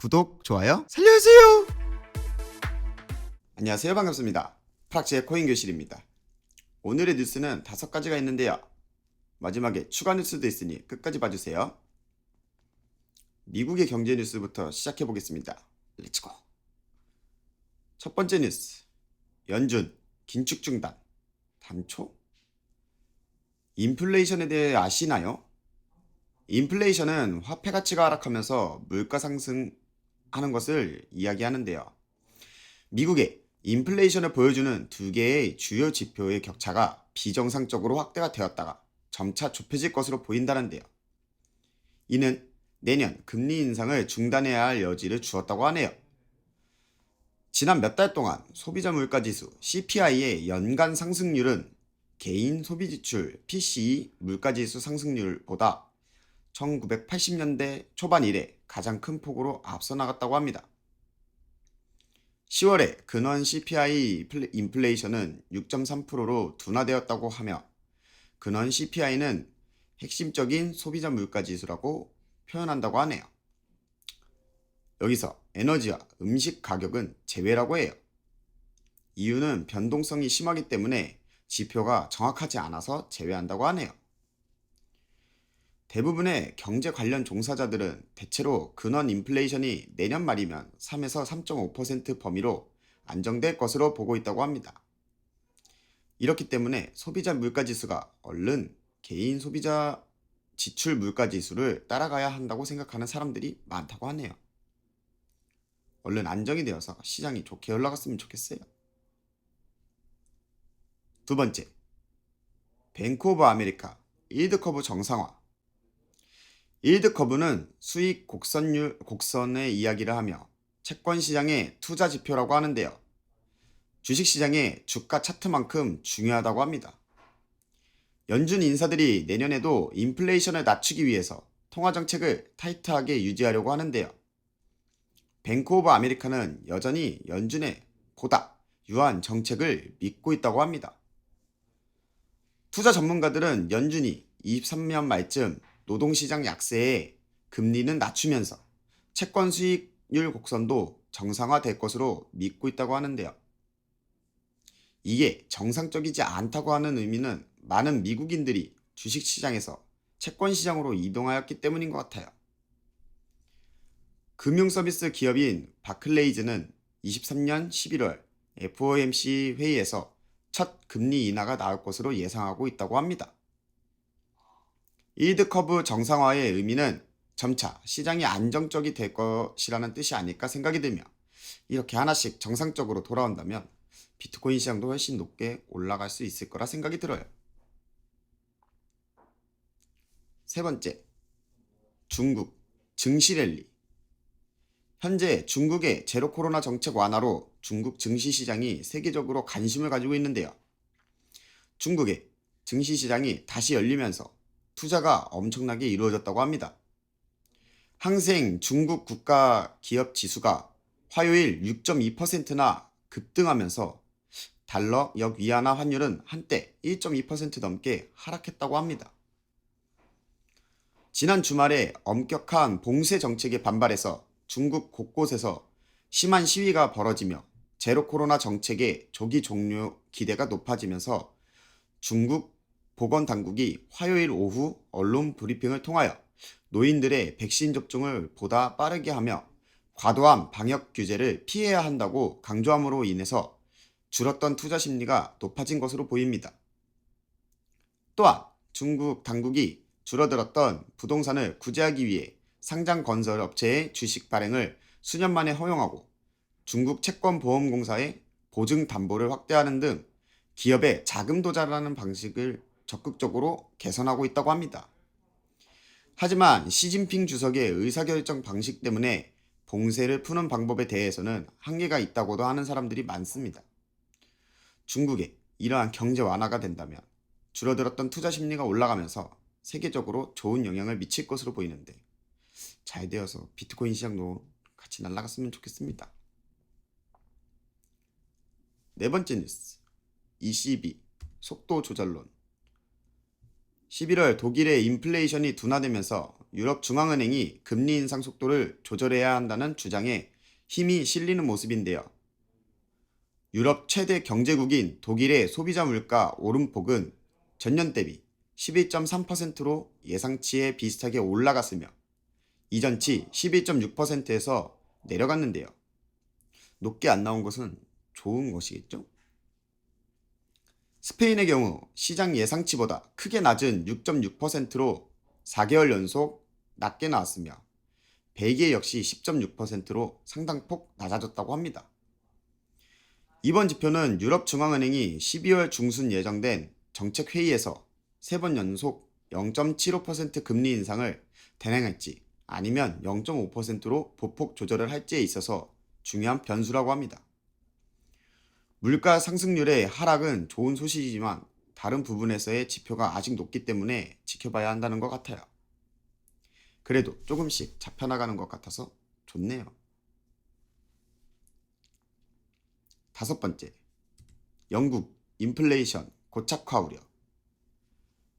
구독, 좋아요 살려주세요. 안녕하세요, 반갑습니다. 프락치의 코인교실입니다. 오늘의 뉴스는 5가지가 있는데요. 마지막에 추가 뉴스도 있으니 끝까지 봐주세요. 미국의 경제 뉴스부터 시작해보겠습니다. 렛츠고. 첫 번째 뉴스, 연준 긴축 중단 단초? 인플레이션에 대해 아시나요? 인플레이션은 화폐 가치가 하락하면서 물가 상승하는 것을 이야기하는데요. 미국의 인플레이션을 보여주는 두 개의 주요 지표의 격차가 비정상적으로 확대가 되었다가 점차 좁혀질 것으로 보인다는데요. 이는 내년 금리 인상을 중단해야 할 여지를 주었다고 하네요. 지난 몇 달 동안 소비자 물가지수 CPI의 연간 상승률은 개인 소비지출 PCE 물가지수 상승률보다 1980년대 초반 이래 가장 큰 폭으로 앞서 나갔다고 합니다. 10월에 근원 CPI 인플레이션은 6.3%로 둔화되었다고 하며 근원 CPI는 핵심적인 소비자 물가지수라고 표현한다고 하네요. 여기서 에너지와 음식 가격은 제외라고 해요. 이유는 변동성이 심하기 때문에 지표가 정확하지 않아서 제외한다고 하네요. 대부분의 경제 관련 종사자들은 대체로 근원 인플레이션이 내년 말이면 3에서 3.5% 범위로 안정될 것으로 보고 있다고 합니다. 이렇기 때문에 소비자 물가지수가 얼른 개인 소비자 지출 물가지수를 따라가야 한다고 생각하는 사람들이 많다고 하네요. 얼른 안정이 되어서 시장이 좋게 올라갔으면 좋겠어요. 두 번째, 뱅크 오브 아메리카 일드 커브 정상화. 일드 커브는 수익 곡선의 이야기를 하며 채권 시장의 투자 지표라고 하는데요. 주식 시장의 주가 차트만큼 중요하다고 합니다. 연준 인사들이 내년에도 인플레이션을 낮추기 위해서 통화 정책을 타이트하게 유지하려고 하는데요. 뱅크 오브 아메리카는 여전히 연준의 보다 유한 정책을 믿고 있다고 합니다. 투자 전문가들은 연준이 23년 말쯤 노동시장 약세에 금리는 낮추면서 채권 수익률 곡선도 정상화될 것으로 믿고 있다고 하는데요. 이게 정상적이지 않다고 하는 의미는 많은 미국인들이 주식시장에서 채권시장으로 이동하였기 때문인 것 같아요. 금융서비스 기업인 바클레이즈는 23년 11월 FOMC 회의에서 첫 금리 인하가 나올 것으로 예상하고 있다고 합니다. 일드 커브 정상화의 의미는 점차 시장이 안정적이 될 것이라는 뜻이 아닐까 생각이 들며 이렇게 하나씩 정상적으로 돌아온다면 비트코인 시장도 훨씬 높게 올라갈 수 있을 거라 생각이 들어요. 세 번째, 중국 증시 랠리. 현재 중국의 제로 코로나 정책 완화로 중국 증시 시장이 세계적으로 관심을 가지고 있는데요. 중국의 증시 시장이 다시 열리면서 투자가 엄청나게 이루어졌다고 합니다. 항생 중국 국가 기업 지수가 화요일 6.2%나 급등하면서 달러 역 위안화 환율은 한때 1.2% 넘게 하락했다고 합니다. 지난 주말에 엄격한 봉쇄 정책에 반발해서 중국 곳곳에서 심한 시위가 벌어지며 제로 코로나 정책의 조기 종료 기대가 높아지면서 중국 보건당국이 화요일 오후 언론 브리핑을 통하여 노인들의 백신 접종을 보다 빠르게 하며 과도한 방역 규제를 피해야 한다고 강조함으로 인해서 줄었던 투자 심리가 높아진 것으로 보입니다. 또한 중국 당국이 줄어들었던 부동산을 구제하기 위해 상장 건설 업체의 주식 발행을 수년 만에 허용하고 중국 채권보험공사의 보증 담보를 확대하는 등 기업의 자금 도달하는 방식을 적극적으로 개선하고 있다고 합니다. 하지만 시진핑 주석의 의사결정 방식 때문에 봉쇄를 푸는 방법에 대해서는 한계가 있다고도 하는 사람들이 많습니다. 중국의 이러한 경제 완화가 된다면 줄어들었던 투자 심리가 올라가면서 세계적으로 좋은 영향을 미칠 것으로 보이는데 잘 되어서 비트코인 시장도 같이 날아갔으면 좋겠습니다. 네 번째 뉴스, ECB 속도 조절론. 11월 독일의 인플레이션이 둔화되면서 유럽 중앙은행이 금리 인상 속도를 조절해야 한다는 주장에 힘이 실리는 모습인데요. 유럽 최대 경제국인 독일의 소비자 물가 오름폭은 전년 대비 11.3%로 예상치에 비슷하게 올라갔으며 이전치 12.6%에서 내려갔는데요. 높게 안 나온 것은 좋은 것이겠죠? 스페인의 경우 시장 예상치보다 크게 낮은 6.6%로 4개월 연속 낮게 나왔으며 벨기에 역시 10.6%로 상당폭 낮아졌다고 합니다. 이번 지표는 유럽중앙은행이 12월 중순 예정된 정책회의에서 3번 연속 0.75% 금리 인상을 단행할지 아니면 0.5%로 보폭 조절을 할지에 있어서 중요한 변수라고 합니다. 물가 상승률의 하락은 좋은 소식이지만 다른 부분에서의 지표가 아직 높기 때문에 지켜봐야 한다는 것 같아요. 그래도 조금씩 잡혀나가는 것 같아서 좋네요. 5번째, 영국 인플레이션 고착화 우려.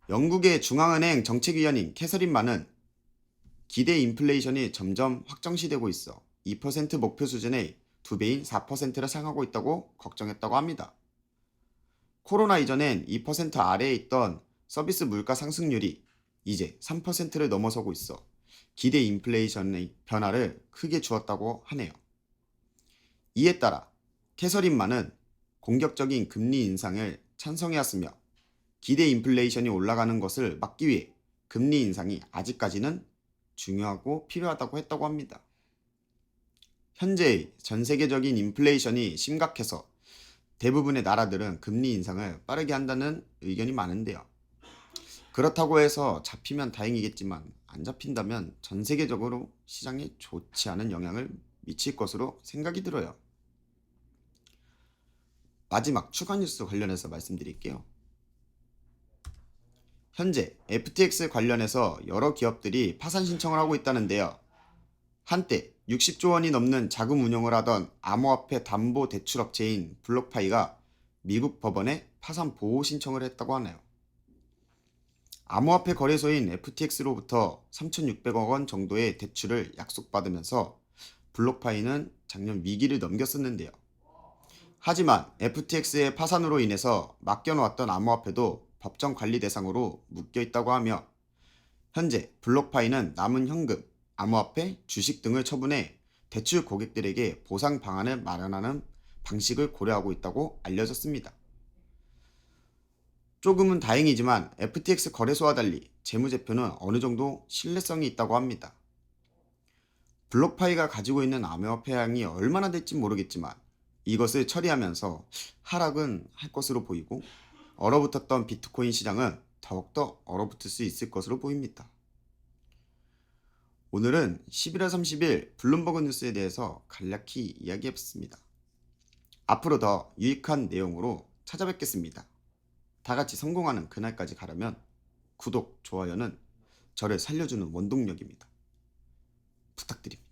영국의 중앙은행 정책위원인 캐서린 만은 기대 인플레이션이 점점 확정시되고 있어 2% 목표 수준의 2배인 4%를 향하고 있다고 걱정했다고 합니다. 코로나 이전엔 2% 아래에 있던 서비스 물가 상승률이 이제 3%를 넘어서고 있어 기대 인플레이션의 변화를 크게 주었다고 하네요. 이에 따라 캐서린만은 공격적인 금리 인상을 찬성해왔으며 기대 인플레이션이 올라가는 것을 막기 위해 금리 인상이 아직까지는 중요하고 필요하다고 했다고 합니다. 현재의 전 세계적인 인플레이션이 심각해서 대부분의 나라들은 금리 인상을 빠르게 한다는 의견이 많은데요. 그렇다고 해서 잡히면 다행이겠지만 안 잡힌다면 전 세계적으로 시장에 좋지 않은 영향을 미칠 것으로 생각이 들어요. 마지막 추가 뉴스 관련해서 말씀드릴게요. 현재 FTX 관련해서 여러 기업들이 파산 신청을 하고 있다는데요. 한때 60조 원이 넘는 자금 운용을 하던 암호화폐 담보 대출업체인 블록파이가 미국 법원에 파산 보호 신청을 했다고 하네요. 암호화폐 거래소인 FTX로부터 3,600억 원 정도의 대출을 약속받으면서 블록파이는 작년 위기를 넘겼었는데요. 하지만 FTX의 파산으로 인해서 맡겨놓았던 암호화폐도 법정 관리 대상으로 묶여 있다고 하며 현재 블록파이는 남은 현금, 암호화폐, 주식 등을 처분해 대출 고객들에게 보상 방안을 마련하는 방식을 고려하고 있다고 알려졌습니다. 조금은 다행이지만 FTX 거래소와 달리 재무제표는 어느 정도 신뢰성이 있다고 합니다. 블록파이가 가지고 있는 암호화폐 양이 얼마나 될지 모르겠지만 이것을 처리하면서 하락은 할 것으로 보이고 얼어붙었던 비트코인 시장은 더욱더 얼어붙을 수 있을 것으로 보입니다. 오늘은 11월 30일 블룸버그 뉴스에 대해서 간략히 이야기해봤습니다. 앞으로 더 유익한 내용으로 찾아뵙겠습니다. 다 같이 성공하는 그날까지 가려면 구독, 좋아요는 저를 살려주는 원동력입니다. 부탁드립니다.